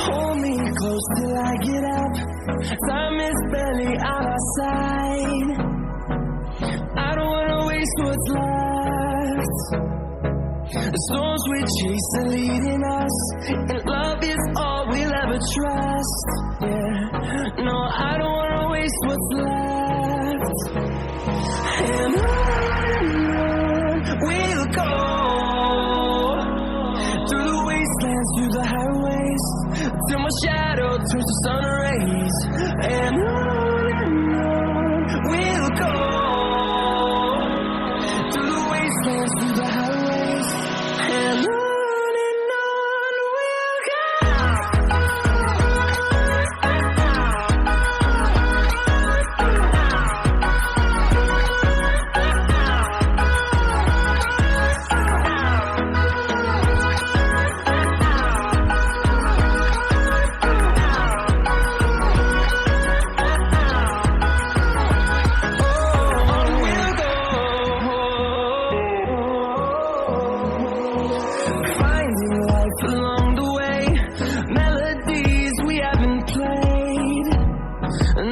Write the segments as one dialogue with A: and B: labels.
A: Hold me close till I get up. Time is barely on our side. I don't wanna waste what's left. The storms we chase are leading us, and love is all we'll ever trust. Yeah, no, I don't wanna waste what's left. And on we'll go, through the wastelands, through the highways, till my shadow turns to sun rays. And on we'll go, through the wastelands, through the highways, and on we'll go. Along the way, melodies we haven't played.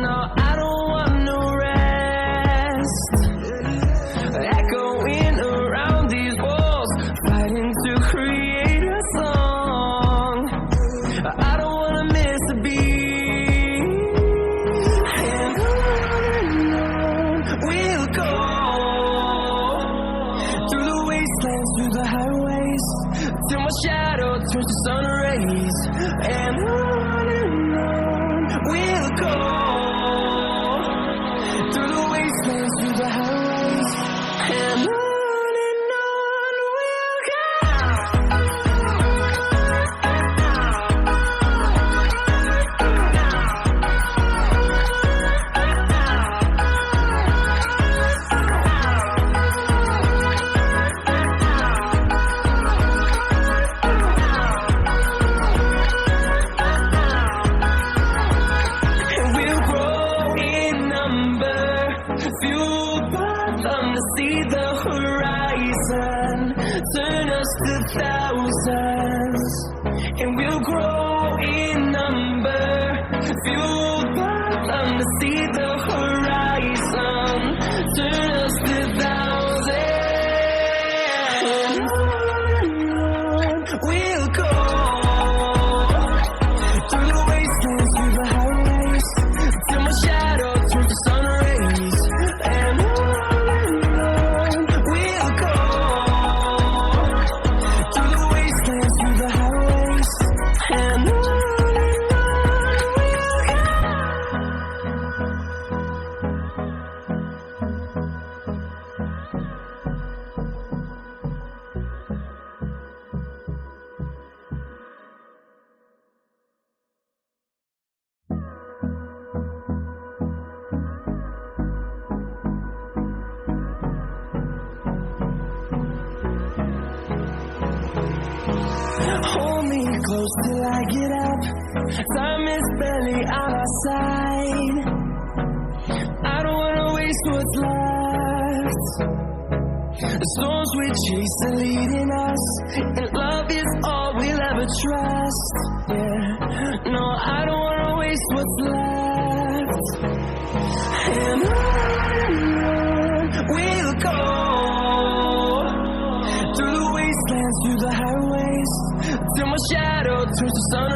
A: No, I don't want no rest. Echoing around these walls, fighting to create a song. I don't wanna miss a beat. And on we'll go, through the wastelands, through the highways, till my shadow turns to sun rays. And on we'll go, through the wastelands, through the highways, and on we'll go. Fueled by them to see the horizon, turn us to thousands, and we'll grow in number. Fueled by them to see the horizon, turn us to thousands. And we'll go, through the wastelands, through the highways, till my shadow turns to sun rays. And on we'll go, through the wastelands, through the highways, and on we'll go. Hold me close till I get up. Time is barely on our side. I don't wanna waste what's left. The storms we chase are leading us, and love is all we'll ever trust. Yeah, no, I don't wanna waste what's left. And on we'll go, through the wastelands, through the highways, till my shadow turns to sun